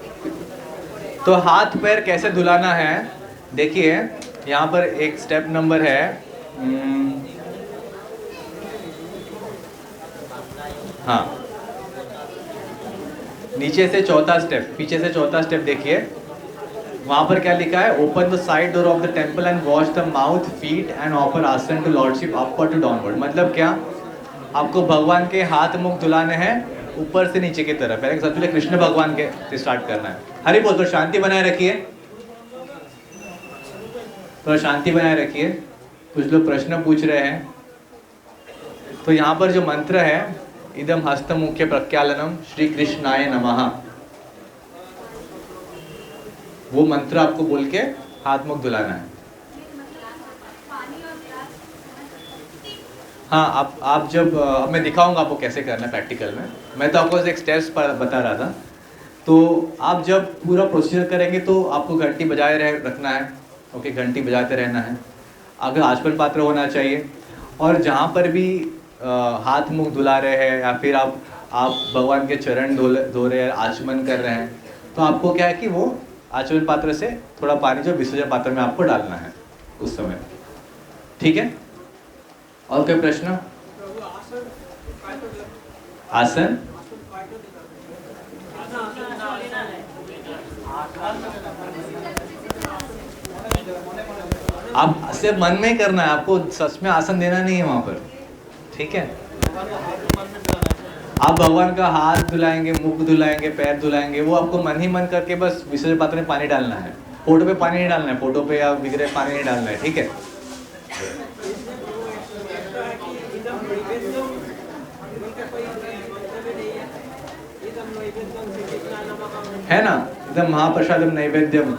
तो हाथ पैर कैसे धुलाना है, देखिए यहाँ पर एक स्टेप नंबर है, हाँ, नीचे से चौथा स्टेप, पीछे से चौथा स्टेप देखिए, वहां पर क्या लिखा है, open the side door of the temple and wash the mouth, feet and offer asan to lordship upward to downward. मतलब क्या, आपको भगवान के हाथ मुख धुलाने हैं ऊपर से नीचे की तरफ। पहले सबसे पहले कृष्ण भगवान के से स्टार्ट करना है। हरि बोल, तो शांति बनाए रखिए, तो शांति बनाए रखिए। कुछ लोग प्रश्न पूछ रहे हैं, तो यहाँ पर जो मंत्र है, इदम हस्त मुख्य प्रज्ञालनम श्री कृष्णाय नमः, वो मंत्र आपको बोल के हाथ मुख धुलाना है। हाँ, आप जब अब मैं दिखाऊंगा आपको कैसे करना है प्रैक्टिकल में। मैं तो आपको एक स्टेप्स पर बता रहा था। तो आप जब पूरा प्रोसीजर करेंगे तो आपको घंटी बजाए रखना है, ओके, घंटी बजाते रहना है। अगर आचमन पात्र होना चाहिए, और जहाँ पर भी हाथ मुख धुला रहे हैं या फिर आप भगवान के चरण धो रहे हैं, आचमन कर रहे हैं, तो आपको क्या है कि वो आचमन पात्र से थोड़ा पानी जो विसर्जन पात्र में आपको डालना है उस समय, ठीक है। और कोई प्रश्न? आसन आप सिर्फ मन में ही करना है, आपको सच में आसन देना नहीं है वहां पर, ठीक है। आप भगवान का हाथ धुलाएंगे, मुख धुलाएंगे, पैर धुलाएंगे, वो आपको मन ही मन करके बस विसर्जन पात्र में पानी डालना है। फोटो पे पानी नहीं डालना है, फोटो पे या विग्रह पानी नहीं डालना है, ठीक है। है ना, एकदम महाप्रसादम नैवेद्यम,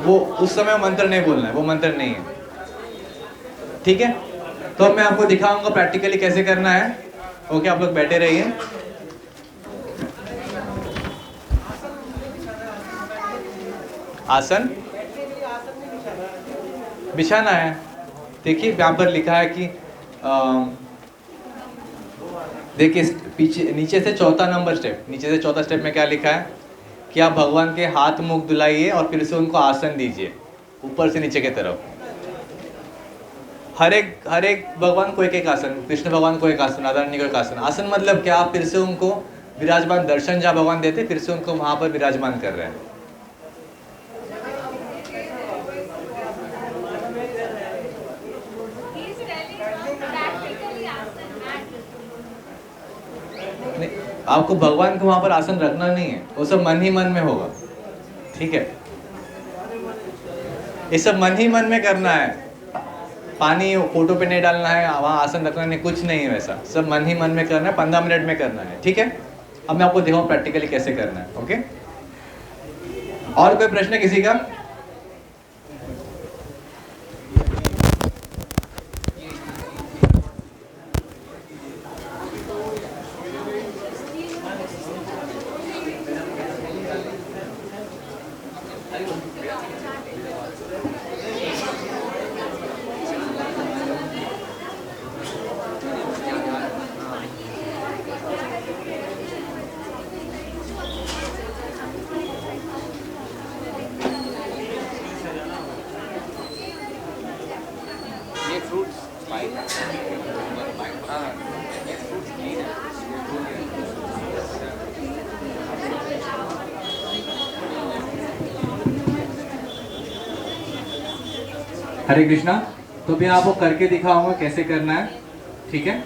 वो उस समय मंत्र नहीं बोलना है, वो मंत्र नहीं है, ठीक है। तो अब मैं आपको दिखाऊंगा प्रैक्टिकली कैसे करना है, ओके। आप लोग बैठे रहिए। आसन बिछाना है, देखिए यहाँ पर लिखा है कि देखिए पीछे नीचे से चौथा नंबर स्टेप, नीचे से चौथा स्टेप में क्या लिखा है कि आप भगवान के हाथ मुख धुलाइए और फिर से उनको आसन दीजिए ऊपर से नीचे की तरफ। हर एक भगवान को एक एक आसन, कृष्ण भगवान को एक आसन, राधा रानी को एक आसन। आसन मतलब क्या, आप फिर से उनको विराजमान, दर्शन जहाँ भगवान देते फिर से उनको वहां पर विराजमान कर रहे हैं। आपको भगवान को वहां पर आसन रखना नहीं है, वो सब मन ही मन में होगा, ठीक है। ये सब मन ही मन में करना है, पानी फोटो पे नहीं डालना है, वहां आसन रखना नहीं, कुछ नहीं है वैसा, सब मन ही मन में करना है, 15 मिनट में करना है, ठीक है। अब मैं आपको दिखाऊं प्रैक्टिकली कैसे करना है, ओके। और कोई प्रश्न किसी का? ये फ्रूट्स फाइन है हाँ ये फ्रूट्स क्लीन है हरे कृष्णा। तो भी आपको करके दिखाऊंगा कैसे करना है, ठीक है।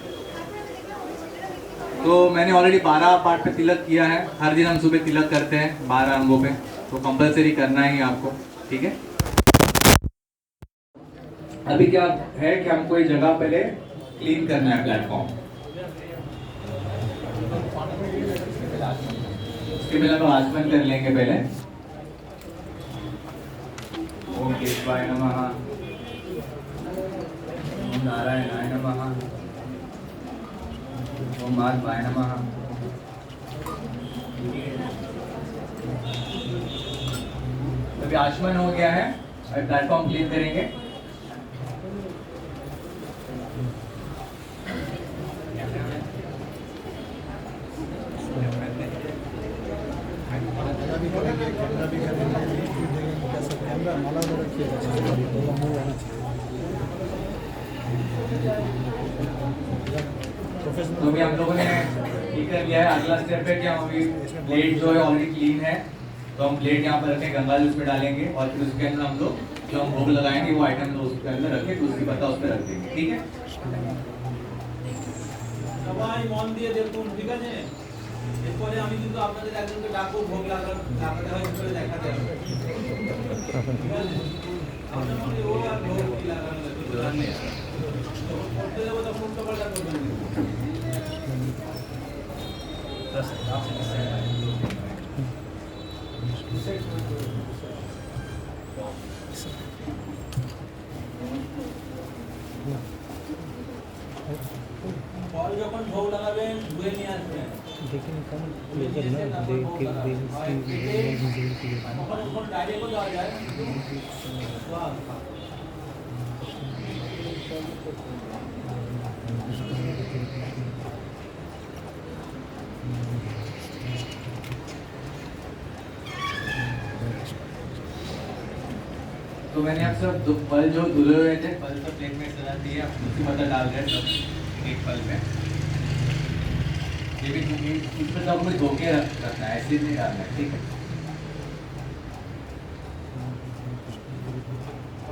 तो मैंने ऑलरेडी 12 पार्ट पे तिलक किया है। हर दिन हम सुबह तिलक करते हैं 12 अंगों पे, तो कंपलसरी करना ही आपको, ठीक है। अभी क्या है कि हमको ये जगह पहले क्लीन करना है प्लेटफॉर्म। उसके पहले हम आचमन कर लेंगे पहले। ओम केशवाय नमः, ओम नारायणाय नमः, ओम माधवाय नमः। अभी आचमन हो गया है, अभी प्लेटफॉर्म क्लीन करेंगे। तो अभी हम लोगों ने ये कर लिया है। अगला स्टेप है कि हम अभी प्लेट जो है ऑलरेडी क्लीन है, तो हम प्लेट यहाँ पर रखें, गंगा जल उसमें डालेंगे और फिर उसके अंदर हम लोग जो हम भोग लगाएंगे वो आइटम लोग उसके अंदर रखें, तुलसी पत्ता उस पर रख देंगे, ठीक है। সবাই মন দিয়ে দেখুন, ঠিক আছে। এরপরে আমি কিন্তু আপনাদের একজনকে ডাকবো, ভোগ লাগাতে হয় করে দেখাতে হবে, ঠিক আছে। আপনার মনে ও আর ভোগ কি লাগানো কিছু জানে তো করতে যাবো তখন উল্টো পাল্টা করবেন। ফল যখন ভোগ লাগাবেন ধুয়ে নিয়ে আসবেন, কখন ডাইরেক্টও দেওয়া যায়। तो मैंने आप सब फल जो धुले हुए थे, फल सब प्लेट में सजा दिए, आप तुलसी पत्ता डाल रहे हैं सब एक फल में। ये भी इसमें सब कुछ धो के रखना है, ऐसे नहीं डालना है, ठीक है।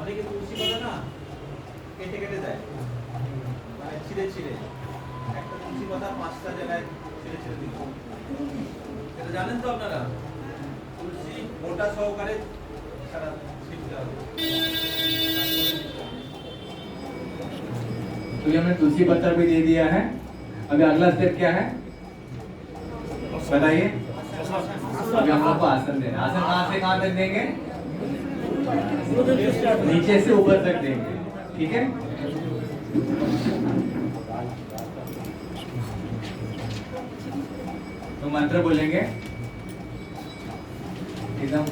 অনেকে তুলসী পাতা না কেটে কেটে দেয়, মানে ছিঁড়ে ছিঁড়ে একটা তুলসী পাতা 5টা জায়গায় ছিঁড়ে ছিঁড়ে দিল। এটা জানেন তো আপনারা, তুলসী মোটা সহকারে সারা ছিঁড়তে হবে। तो ये हमने तुलसी पत्ता भी दे दिया है। अभी अगला स्टेप क्या है बताइए। अभी हम लोग को आसन देना। आसन कहाँ से कहाँ तक देंगे? नीचे से ऊपर तक देंगे, ठीक है। तो मंत्र बोलेंगे, इदम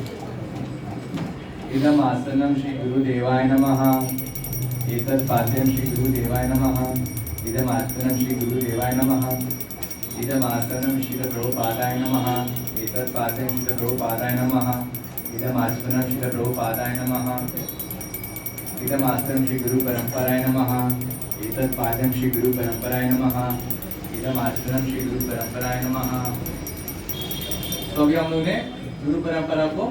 इदम आसनम श्री गुरुदेवाय नमः, एतत् पाद्यं श्री गुरुदेवाय नमः, इदम आसनं श्री गुरुदेवाय नमः, इदम आसनं श्री प्रभुपादाय नमः, एतत् पाद्यं श्री प्रभुपादाय नमः, इदम आसनं श्री प्रभुपादाय नमः, इदम आसनं श्री गुरु परंपराय नमः, एतत् पाद्यं श्री गुरु परंपराय नमः, इदम आसनं श्री गुरु परंपराय नमः। तो अभी हम लोगों ने गुरु परंपरा को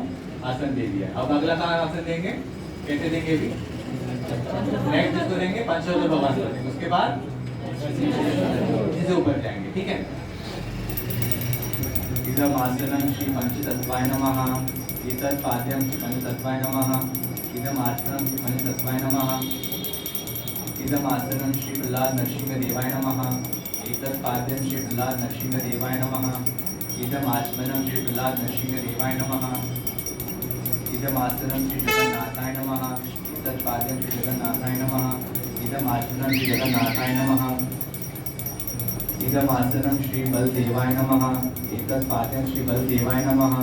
आसन दे दिया। अब अगला कहाँ आसन देंगे, कैसे देंगे अभी? नेक्स्ट जिसको देंगे पंचोत्तर भगवान को देंगे, उसके बाद जिसे ऊपर जाएंगे, ठीक है। इदम आसनं श्री पंचतत्वाय नमः, एतत् पाद्यं श्री पंचतत्वाय नमः, इदम आसनं श्री पंचतत्वाय नमः, इदम आसनं श्री प्रहलाद नरसिंह देवाय नमः, एतत् पाद्यं श्री प्रहलाद नरसिंह देवाय नमः, इदम आचमनं श्री प्रहलाद नरसिंह देवाय नमः, इदम आसनं श्री जगन्नाथाय नमः, एतत् पाद्यं श्री जगन्नाथाय नमः, इदम आचमनं श्री जगन्नाथाय नमः, इदम आसनं श्री बलदेवाय नमः, एतत् पाद्यं श्री बलदेवाय नमः,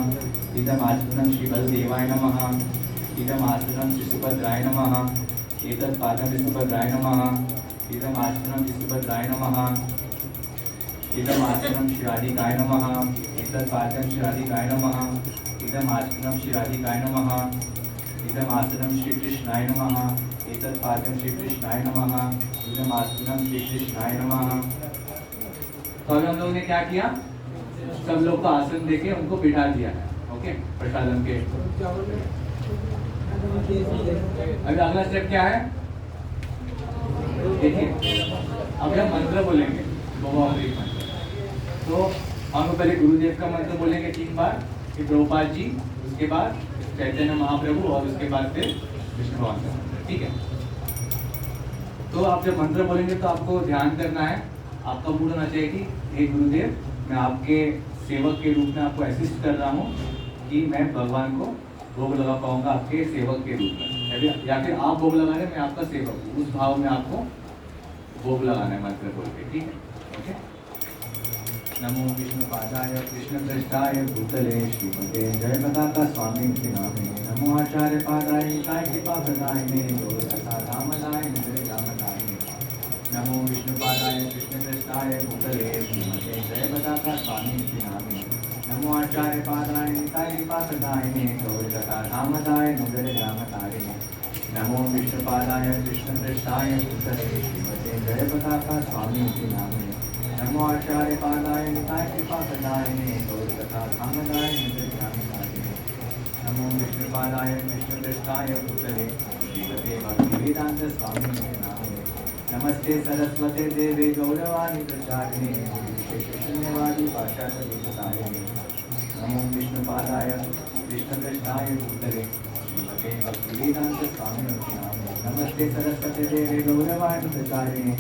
इदम आचमनं श्री बलदेवाय नमः, इदम आसनं श्री सुभद्राय नमः, एतत् पाद्यं श्री सुभद्राय नमः, इदम आचमनं श्री सुभद्राय नमः, इदम आसनं श्री राधिकाय नमः, एतत् पाद्यं श्री राधिकाय नमः, इदम आसनं श्री राधिकाय नमः, इदम आसनं श्री कृष्णाय नमः, एतत् पाद्यं श्री कृष्णाय नमः, इदम् आसनं श्री कृष्णाय नमः। तो अभी हम लोगों ने क्या किया, सब लोग को आसन देके उनको बिठा दिया है, ओके, प्रसादम के। अभी अगला स्टेप क्या है, देखिए अभी हम मंत्र बोलेंगे, भगवान मंत्र। तो हम पहले गुरुदेव का मंत्र बोलेंगे 3 बार, फिर प्रभुपाद जी, उसके बाद चैतन्य महाप्रभु और उसके बाद फिर विष्णु भगवान का मंत्र, ठीक है। तो आप जब मंत्र बोलेंगे तो आपको ध्यान करना है, आपका मूड होना चाहिए कि हे गुरुदेव, मैं आपके सेवक के रूप में आपको असिस्ट कर रहा हूँ कि मैं भगवान को भोग लगा पाऊंगा आपके सेवक के रूप में, या फिर आप भोग लगा रहे, मैं आपका सेवक हूँ, उस भाव में आपको भोग लगाना है मंत्र बोल के, ठीक है, ओके। नमो विष्णुपादाय कृष्णप्रेष्ठाय भूतले श्रीमते जय पताका स्वामी नामे, नमो आचार्य पादाय निताय कृपाप्रदायिने गौरकथा धामदाय नगरे रामदायिने, नमो विष्णुपादाय कृष्णप्रेष्ठाय भूतले श्रीमते जय पताका स्वामी नामे, नमो आचार्य पादाय निताय कृपाप्रदायिने गौरकथा धामदाय नगरे रामदायिने, नमो विष्णुपादाय कृष्णप्रेष्ठाय भूतले श्रीमते जय पताका स्वामी नामे, नमो आचार्य पादाय निताय कृपाप्रदायिने गौरकथा धामदाय नगरे रामदायिने, नमो विष्णुपादाय कृष्णप्रेष्ठाय भूतले श्रीमते भक्तिवेदांत स्वामी नामे, नमस्ते सरस्वते देवे गौरवाणी प्रचारिणे शून्यवादी पाशातलेखतारिणे, नमो विष्णुपादाय कृष्णप्रेष्ठाय भूतले श्रीमते भक्तिवेदांत स्वामी नामे, नमस्ते सरस्वते देवे गौरवाणी प्रचारिणे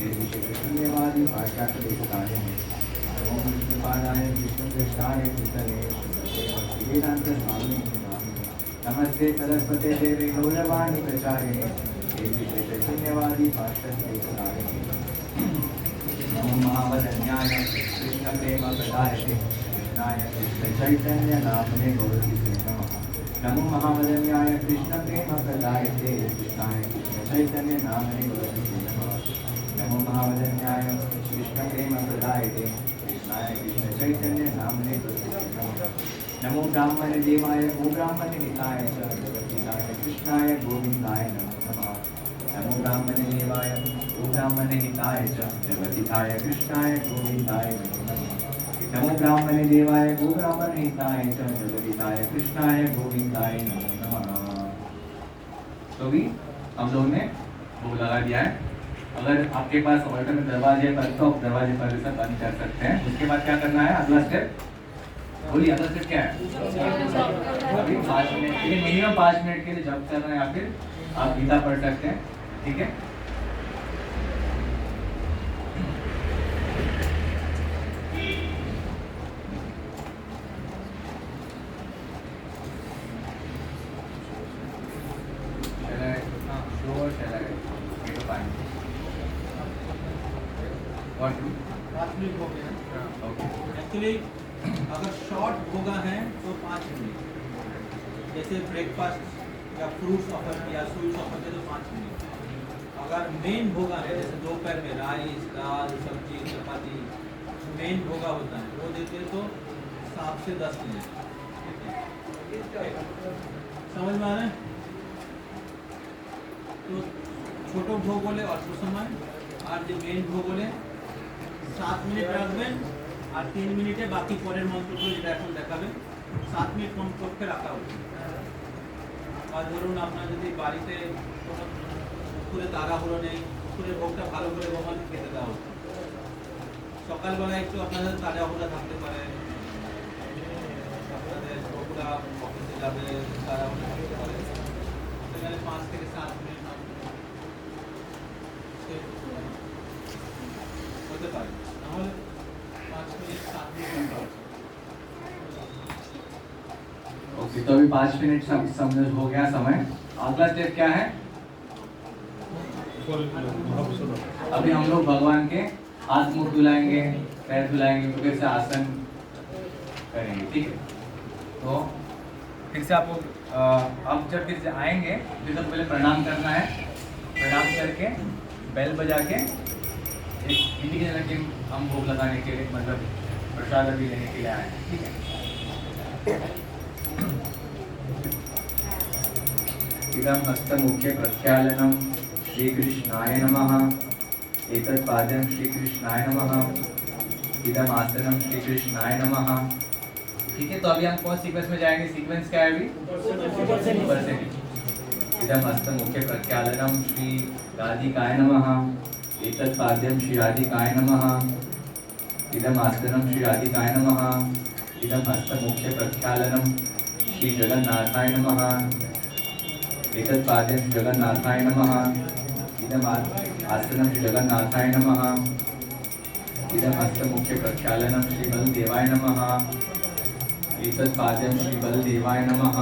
शून्यवादी पाशातलेखतारिणे, नमो विष्णुपादाय कृष्णप्रेष्ठाय भूतले श्रीमते भक्तिवेदांत स्वामी नामे, नमस्ते सरस्वते देवे गौरवाणी प्रचारिणे शून्यवादी पाशातलेखतारिणे, नमो महावदन्याय कृष्ण प्रेम प्रदायते कृष्णाय कृष्ण चैतन्य नामने गौरविसे नमः, नमो महावदन्याय कृष्ण प्रेम प्रदायते कृष्णाय कृष्ण चैतन्य नामने गौरविसे नमः, नमो महावदन्याय कृष्ण प्रेम प्रदायते कृष्णाय कृष्ण चैतन्य नामने गौरविसे नमः, नमो ब्राह्मण देवाय गो ब्राह्मण निताय च जगद्धिताय कृष्णाय गोविंदाय नमो नमः, नमो ब्राह्मण देवाय गो ब्राह्मण हिताय च जगद्धिताय कृष्णाय गोविंदाय नमो नमः, नमो ब्राह्मण देवाय गो ब्राह्मण हिताय च जगद्धिताय कृष्णाय गोविंदाय नमो नमः। तो भी हम लोग ने भोग लगा दिया है। अगर आपके पास ऑल्टरनेट दरवाजे पर तो आप दरवाजे पर सब बंद कर सकते हैं। उसके बाद क्या करना है, अगला स्टेप बोलिए, अगला स्टेप क्या है? अभी 5 मिनट के लिए, मिनिमम 5 मिनट के लिए जप करना है, या फिर आप गीता पढ़ सकते हैं, ठीक है। एक्चुअली अगर शॉर्ट भोगा है तो 5 मिनट, जैसे ब्रेकफास्ट या फ्रूट्स ऑफर या स्वीट्स ऑफर किया तो 5 मिनट। अगर मेन भोगा है, जैसे दोपहर में राइस दाल सब्जी चपाती मेन भोगा होता है, वो देते हैं तो 7 से 10 मिनट। समझ में आ रहा है? तो छोटो भोग बोले অল্প সময়, আর যে মেন ভোগ বলে 7 মিনিট রাখবেন, আর 3 মিনিটে বাকি পরের মন্ত্রগুলো যেটা এখন দেখাবেন 7 মিনিট কমপক্ষে রাখা উচিত। আর ধরুন আপনার যদি বাড়িতে কোনো পুকুরে তাড়াহুড়ো নেই, পুকুরের ভোগটা ভালো করে ভগবানকে খেতে দেওয়া উচিত। সকালবেলা একটু আপনাদের তাড়াহুড়া থাকতে পারে, আপনাদের বকুড়া অফিসে যাবে, তাড়াহুড়ো থাকতে পারে, সেখানে 5 থেকে 7 মিনিট হতে পারে, নাহলে 5 মিনিট 7 মিনিট রাখা উচিত। ओके, तो अभी 5 मिनट समझ हो गया समय। अगला स्टेप क्या है? अभी हम लोग भगवान के हाथ मुख धुलाएंगे, पैर धुलाएंगे, फिर से आसन करेंगे, ठीक है। तो फिर से आपको अब जब फिर से आएंगे फिर सबसे पहले प्रणाम करना है। प्रणाम करके बेल बजा के एक इंडिकेशन कि हम भोग लगाने के लिए, मतलब प्रसाद अभी लेने के लिए आए हैं, ठीक है। इदं हस्तमुख्य प्रक्षालनं श्रीकृष्णाय नमः। एतत् पाद्यं श्रीकृष्णाय नमः। इदम् आसनं श्रीकृष्णाय नमः। ठीक है, तो अभी हम कौन सीक्वेंस में जाएंगे? सीक्वेंस क्या है अभी? इदं हस्तमुख्य प्रक्षालनं श्री राधिकाय नमः। एतत् पाद्यं श्री राधिकाय नमः। इदम् आसनं श्री राधिकाय नमः। इदं हस्तमुख्य प्रक्षालनं श्री जगन्नाथाय नमः। एतत् पाद्यं श्री जगन्नाथाय नमः। इदम् आसनं श्री जगन्नाथाय नमः। इदं हस्तमुख्य प्रक्षालनं श्री बलदेवाय नमः। एतत् पाद्यं श्री बलदेवाय नमः।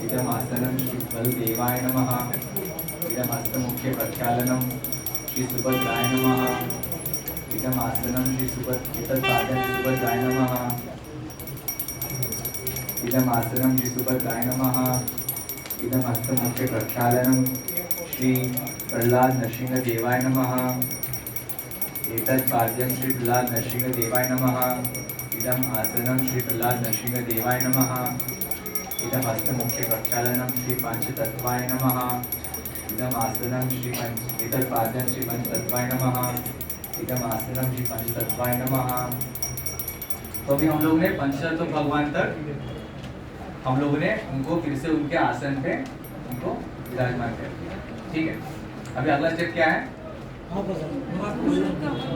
इदम् आसनं श्री बलदेवाय नमः। इदं हस्तमुख्य प्रक्षालनं श्री सुभद्राय नमः। इदम् आसनं श्री एतत् पाद्यं श्री सुभद्राय नमः। इदम् आसनं श्री सुभद्राय नमः। इदं हस्तमुख्य प्रक्षालनं श्री प्रह्लाद नरसिंहदेवाय नमः। एतत् पाद्यं श्री प्रह्लाद नरसिंहदेवाय नमः। इदम् आसनं श्री प्रह्लाद नरसिंहदेवाय नमः। इदं हस्तमुख्य प्रक्षालनं श्री पंचतत्वाय नमः। इदम् आसनं श्री एतत् पाद्यं श्री पंचतत्वाय नमः। इदम् आसनं श्री पंचतत्वाय नमः। तो अभी हम लोग ने पंचतत्व भगवान तक हम लोगों ने उनको फिर से उनके आसन पे उनको विराजमान कर दिया। ठीक है, अभी अगला स्टेप क्या है?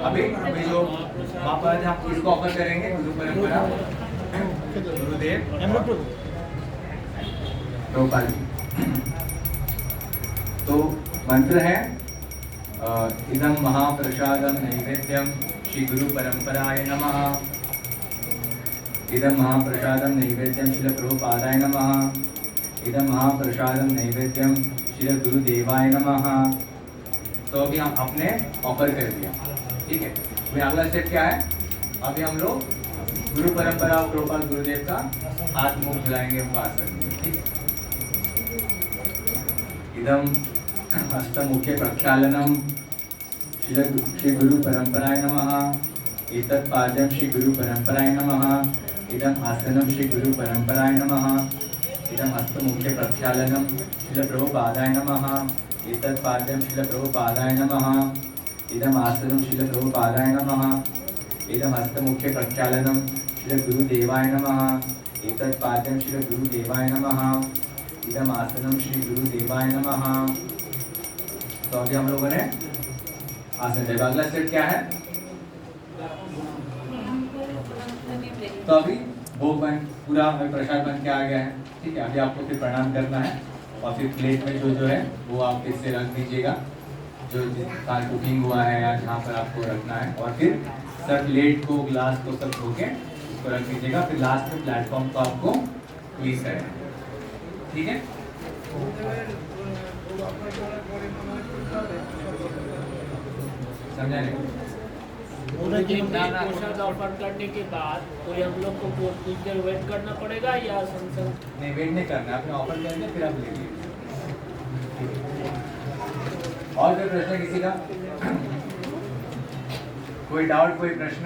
अभी जो महापद हम किसको ऑफर करेंगे? गुरु परंपरा, गुरुदेव, प्रभुपाद जी। तो मंत्र है इदं महाप्रसादं नैवेद्यं श्री गुरु परंपराय नमः। इदं महाप्रसादं नैवेद्यं श्री प्रभुपादाय नमः। इदं महाप्रसादं नैवेद्यं श्री गुरुदेवाय नमः। तो अभी हम अपने ऑफर कर दिया। ठीक है, अभी अगला स्टेप क्या है? अभी हम लोग गुरु परंपरा और प्रभुपाद गुरुदेव का हाथ मुख धुलाएंगे उनको आसन में। ठीक है, इदं हस्तमुख्य प्रक्षालनं श्री गुरु परंपराय नमः। एतत् पाद्यं श्री गुरु परंपराय नमः। इदम् आसनं श्री गुरु परंपराय नमः। इदं हस्तमुख्य प्रक्षालनं श्री प्रभुपादाय नमः। एतत् पाद्यं श्री प्रभुपादाय नमः। इदम् आसनं श्री प्रभुपादाय नमः। इदं हस्तमुख्य प्रक्षालनं श्री गुरुदेवाय नमः। एतत् पाद्यं श्री गुरुदेवाय नमः। इदम् आसनं श्री गुरुदेवाय नमः। तो अभी हम लोगों ने आसन दिया। अगला स्टेप क्या है? तो अभी भोग बन पूरा प्रसाद बन के आ गया है। ठीक है, अभी आपको फिर प्रणाम करना है और फिर प्लेट में जो है वो आप फिर से रख दीजिएगा, जो जितना कुकिंग हुआ है या जहाँ पर आपको रखना है, और फिर सब प्लेट को ग्लास को सब धो के उसको रख दीजिएगा। फिर लास्ट में प्लेटफॉर्म को आपको प्लीज करें। ठीक है, समझा नहीं? प्रसाद ऑफर करने के बाद कोई हम लोग को कुछ देर वेट करना पड़ेगा या संग नहीं, वेट नहीं करना, आपने ऑफर कर दिया फिर आप ले लीजिए। और कोई प्रश्न किसी का? कोई डाउट, कोई प्रश्न?